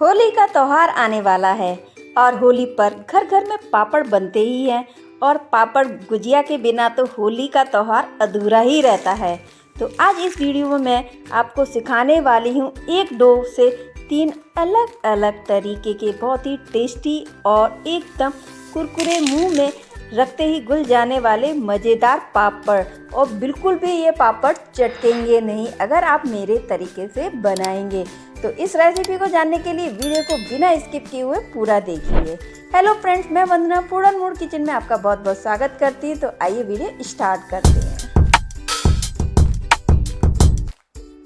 होली का त्यौहार आने वाला है और होली पर घर घर में पापड़ बनते ही हैं और पापड़ गुजिया के बिना तो होली का त्यौहार अधूरा ही रहता है। तो आज इस वीडियो में मैं आपको सिखाने वाली हूँ एक दो से तीन अलग अलग तरीके के बहुत ही टेस्टी और एकदम कुरकुरे मुंह में रखते ही घुल जाने वाले मज़ेदार पापड़। और बिल्कुल भी ये पापड़ चटकेंगे नहीं अगर आप मेरे तरीके से बनाएंगे। तो इस रेसिपी को जानने के लिए वीडियो को बिना स्किप किए हुए पूरा देखिए। हेलो फ्रेंड्स, मैं वंदना पूरन मूड किचन में आपका बहुत बहुत स्वागत करती हूँ। तो आइए वीडियो स्टार्ट करते हैं।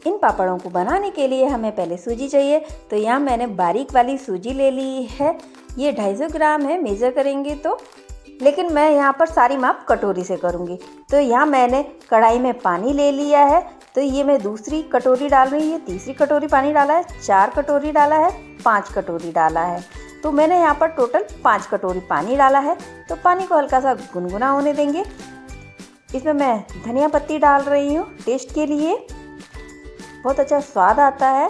इन पापड़ों को बनाने के लिए हमें पहले सूजी चाहिए। तो यहाँ मैंने बारीक वाली सूजी ले ली है। ये 250 ग्राम है, मेज़र करेंगे तो, लेकिन मैं यहाँ पर सारी माप कटोरी से करूँगी। तो यहाँ मैंने कढ़ाई में पानी ले लिया है। तो ये मैं दूसरी कटोरी डाल रही हूँ, ये तीसरी कटोरी पानी डाला है, 4 कटोरी डाला है, 5 कटोरी डाला है। तो मैंने यहाँ पर टोटल 5 कटोरी पानी डाला है। तो पानी को हल्का सा गुनगुना होने देंगे। इसमें मैं धनिया पत्ती डाल रही हूँ टेस्ट के लिए, बहुत अच्छा स्वाद आता है।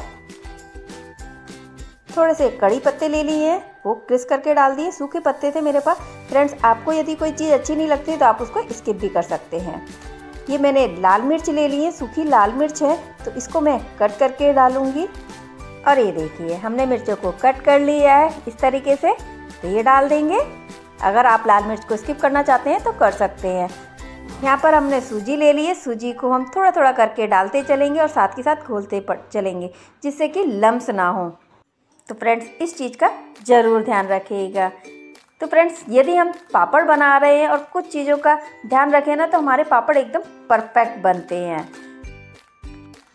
थोड़े से कड़ी पत्ते ले लिए हैं, वो क्रिस करके डाल दिए, सूखे पत्ते थे मेरे पास। फ्रेंड्स, आपको यदि कोई चीज़ अच्छी नहीं लगती तो आप उसको स्किप भी कर सकते हैं। ये मैंने लाल मिर्च ले ली है, सूखी लाल मिर्च है, तो इसको मैं कट करके डालूंगी। और ये देखिए हमने मिर्चों को कट कर लिया है इस तरीके से, तो ये डाल देंगे। अगर आप लाल मिर्च को स्किप करना चाहते हैं तो कर सकते हैं। यहाँ पर हमने सूजी ले ली है, सूजी को हम थोड़ा थोड़ा करके डालते चलेंगे और साथ के साथ घोलते चलेंगे जिससे कि लम्स ना हो। तो फ्रेंड्स, इस चीज़ का ज़रूर ध्यान रखिएगा। तो फ्रेंड्स, यदि हम पापड़ बना रहे हैं और कुछ चीज़ों का ध्यान रखें ना, तो हमारे पापड़ एकदम परफेक्ट बनते हैं।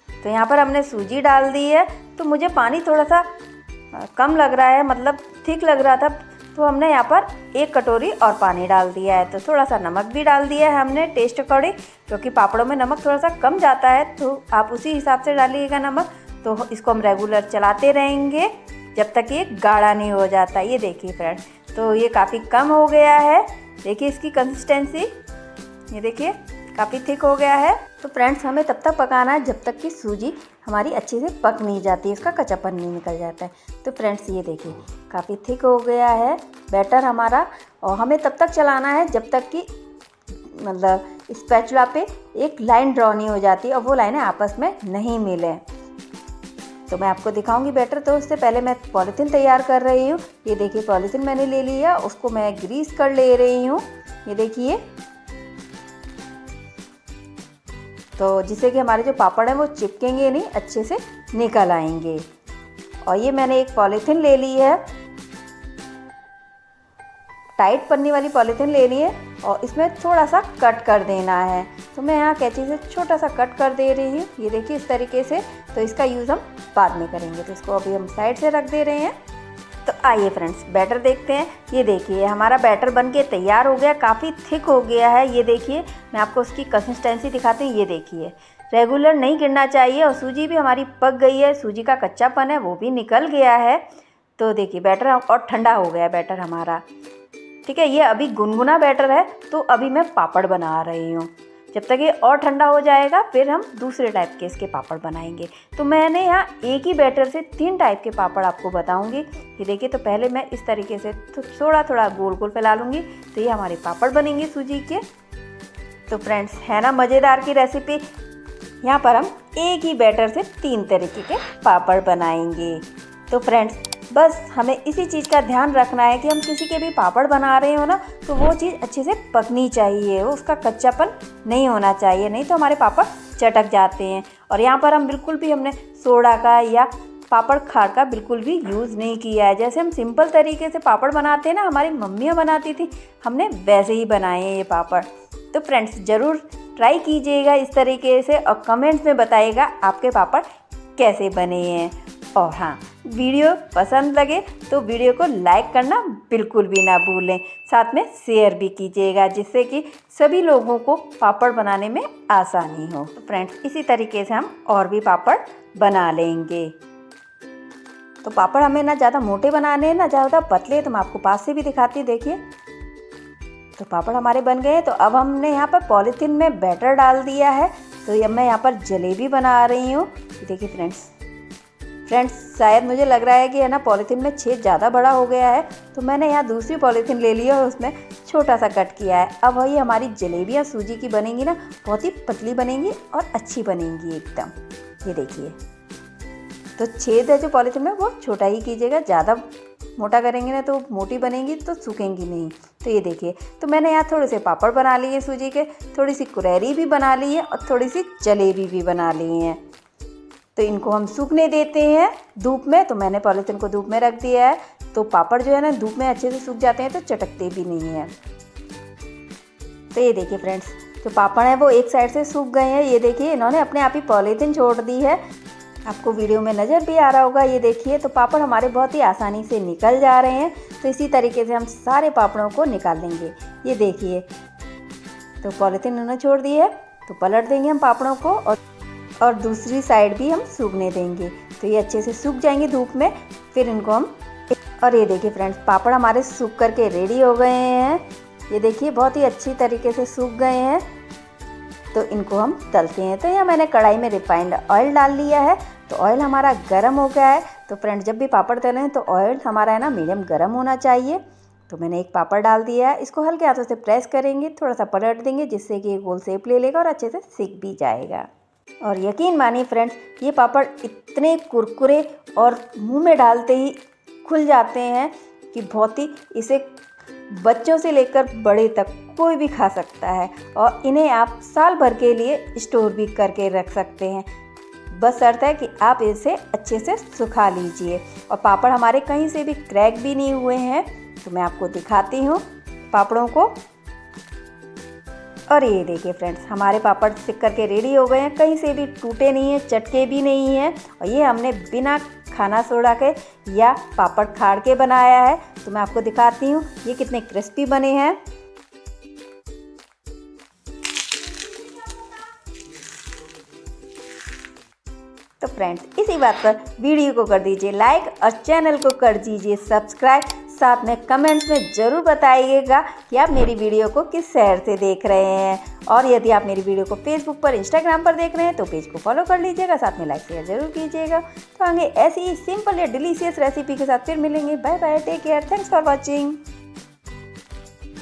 तो यहाँ पर हमने सूजी डाल दी है। तो मुझे पानी थोड़ा सा कम लग रहा है, मतलब थिक लग रहा था, तो हमने यहाँ पर 1 कटोरी और पानी डाल दिया है। तो थोड़ा सा नमक भी डाल दिया है हमने टेस्ट अकॉर्डिंग, क्योंकि पापड़ों में नमक थोड़ा सा कम जाता है, तो आप उसी हिसाब से डालिएगा नमक। तो इसको हम रेगुलर चलाते रहेंगे जब तक ये गाढ़ा नहीं हो जाता। ये देखिए फ्रेंड्स, तो ये काफ़ी कम हो गया है। देखिए इसकी कंसिस्टेंसी, ये देखिए काफ़ी थिक हो गया है। तो फ्रेंड्स, हमें तब तक पकाना है जब तक कि सूजी हमारी अच्छे से पक नहीं जाती, इसका कच्चापन नहीं निकल जाता है। तो फ्रेंड्स, ये देखिए काफ़ी थिक हो गया है बैटर हमारा। और हमें तब तक चलाना है जब तक कि मतलब स्पैचुला पे एक लाइन ड्रॉ नहीं हो जाती और वो लाइनें आपस में नहीं मिले। तो मैं आपको दिखाऊंगी बैटर। तो उससे पहले मैं पॉलीथीन तैयार कर रही हूँ। ये देखिए पॉलीथीन मैंने ले लिया, उसको मैं ग्रीस कर ले रही हूँ। ये देखिए, तो जिससे कि हमारे जो पापड़ हैं वो चिपकेंगे नहीं, अच्छे से निकल आएंगे। और ये मैंने एक पॉलीथीन ले ली है, टाइट पन्नी वाली पॉलीथीन ले ली है, और इसमें थोड़ा सा कट कर देना है। तो मैं यहाँ कैंची से छोटा सा कट कर दे रही हूँ, ये देखिए इस तरीके से। तो इसका यूज़ हम बाद में करेंगे, तो इसको अभी हम साइड से रख दे रहे हैं। तो आइए फ्रेंड्स, बैटर देखते हैं। ये देखिए हमारा बैटर बनके तैयार हो गया, काफ़ी थिक हो गया है। ये देखिए, मैं आपको उसकी कंसिस्टेंसी दिखाती हूँ। ये देखिए रेगुलर नहीं गिरना चाहिए, और सूजी भी हमारी पक गई है, सूजी का कच्चापन है वो भी निकल गया है। तो देखिए बैटर और ठंडा हो गया बैटर हमारा, ठीक है। ये अभी गुनगुना बैटर है, तो अभी मैं पापड़ बना रही हूँ। जब तक ये और ठंडा हो जाएगा फिर हम दूसरे टाइप के इसके पापड़ बनाएंगे। तो मैंने यहाँ एक ही बैटर से 3 टाइप के पापड़ आपको बताऊंगी। ये देखिए, तो पहले मैं इस तरीके से थोड़ा थोड़ा गोल गोल फैला लूँगी, तो ये हमारे पापड़ बनेंगे सूजी के। तो फ्रेंड्स, है ना मज़ेदार की रेसिपी। यहाँ पर हम एक ही बैटर से 3 तरीके के पापड़ बनाएंगे। तो फ्रेंड्स, बस हमें इसी चीज़ का ध्यान रखना है कि हम किसी के भी पापड़ बना रहे हो ना, तो वो चीज़ अच्छे से पकनी चाहिए, उसका कच्चापन नहीं होना चाहिए, नहीं तो हमारे पापड़ चटक जाते हैं। और यहाँ पर हम बिल्कुल भी हमने सोडा का या पापड़ खार का बिल्कुल भी यूज़ नहीं किया है। जैसे हम सिंपल तरीके से पापड़ बनाते हैं ना, हमारी मम्मियाँ बनाती थी, हमने वैसे ही बनाए हैं ये पापड़। तो फ्रेंड्स, ज़रूर ट्राई कीजिएगा इस तरीके से और कमेंट्स में बताइएगा आपके पापड़ कैसे बने हैं। और हाँ, वीडियो पसंद लगे तो वीडियो को लाइक करना बिल्कुल भी ना भूलें, साथ में शेयर भी कीजिएगा, जिससे कि सभी लोगों को पापड़ बनाने में आसानी हो। तो फ्रेंड्स, इसी तरीके से हम और भी पापड़ बना लेंगे। तो पापड़ हमें ना ज़्यादा मोटे बनाने हैं ना ज़्यादा पतले, तो मैं आपको पास से भी दिखाती हूँ। देखिए, तो पापड़ हमारे बन गए हैं। तो अब हमने यहाँ पर पॉलीथीन में बैटर डाल दिया है। तो अब मैं यहाँ पर जलेबी बना रही हूँ। देखिए फ्रेंड्स, फ्रेंड्स शायद मुझे लग रहा है कि है ना पॉलीथीन में छेद ज़्यादा बड़ा हो गया है, तो मैंने यहाँ दूसरी पॉलीथीन ले ली और उसमें छोटा सा कट किया है। अब वही हमारी जलेबियाँ सूजी की बनेंगी ना, बहुत ही पतली बनेंगी और अच्छी बनेंगी एकदम। ये देखिए, तो छेद है जो पॉलीथीन में वो छोटा ही कीजिएगा, ज़्यादा मोटा करेंगे ना तो मोटी बनेंगी तो सूखेंगी नहीं। तो ये देखिए, तो मैंने यहाँ थोड़े से पापड़ बना लिए सूजी के, थोड़ी सी कुरैरी भी बना ली है और थोड़ी सी जलेबी भी बना ली है। तो इनको हम सूखने देते हैं धूप में। तो मैंने पॉलीथीन को धूप में रख दिया है, तो पापड़ जो है ना धूप में अच्छे से सूख जाते हैं तो चटकते भी नहीं हैं। तो ये देखिए फ्रेंड्स, जो पापड़ हैं वो एक साइड से सूख गए हैं। ये देखिए, इन्होंने अपने आप ही पॉलीथीन छोड़ दी है। आपको वीडियो में नज़र भी आ रहा होगा। ये देखिए, तो पापड़ हमारे बहुत ही आसानी से निकल जा रहे हैं। तो इसी तरीके से हम सारे पापड़ों को निकाल लेंगे। ये देखिए, तो पॉलीथीन इन्होंने छोड़ दी है, तो पलट देंगे हम पापड़ों को और दूसरी साइड भी हम सूखने देंगे। तो ये अच्छे से सूख जाएंगे धूप में, फिर इनको हम और ये देखिए फ्रेंड्स, पापड़ हमारे सूख करके रेडी हो गए हैं। ये देखिए, बहुत ही अच्छी तरीके से सूख गए हैं। तो इनको हम तलते हैं। तो यहाँ मैंने कढ़ाई में रिफाइंड ऑयल डाल लिया है। तो ऑयल हमारा गर्म हो गया है। तो फ्रेंड्स, जब भी पापड़ तलें हैं तो ऑयल हमारा है ना मीडियम गर्म होना चाहिए। तो मैंने एक पापड़ डाल दिया है, इसको हल्के हाथों से प्रेस करेंगे, थोड़ा सा पलट देंगे जिससे कि गोल शेप ले लेगा और अच्छे से सिक भी जाएगा। और यकीन मानिए फ्रेंड्स, ये पापड़ इतने कुरकुरे और मुंह में डालते ही खुल जाते हैं कि बहुत ही, इसे बच्चों से लेकर बड़े तक कोई भी खा सकता है। और इन्हें आप साल भर के लिए स्टोर भी करके रख सकते हैं। बस शर्त है कि आप इसे अच्छे से सुखा लीजिए। और पापड़ हमारे कहीं से भी क्रैक भी नहीं हुए हैं। तो मैं आपको दिखाती हूँ पापड़ों को। और ये देखिए फ्रेंड्स, हमारे पापड़ सिक करके रेडी हो गए हैं, कहीं से भी टूटे नहीं हैं, चटके भी नहीं हैं। और ये हमने बिना खाना सोडा के या पापड़ खाड़ के बनाया है। तो मैं आपको दिखाती हूँ ये कितने क्रिस्पी बने हैं। तो फ्रेंड्स, इसी बात पर वीडियो को कर दीजिए लाइक और चैनल को कर दीजिए सब्सक्राइब। साथ में कमेंट्स में ज़रूर बताइएगा कि आप मेरी वीडियो को किस शहर से देख रहे हैं। और यदि आप मेरी वीडियो को फेसबुक पर, इंस्टाग्राम पर देख रहे हैं तो पेज को फॉलो कर लीजिएगा, साथ में लाइक शेयर जरूर कीजिएगा। तो आगे ऐसी ही सिंपल या डिलीशियस रेसिपी के साथ फिर मिलेंगे। Bye bye, take care, thanks for watching.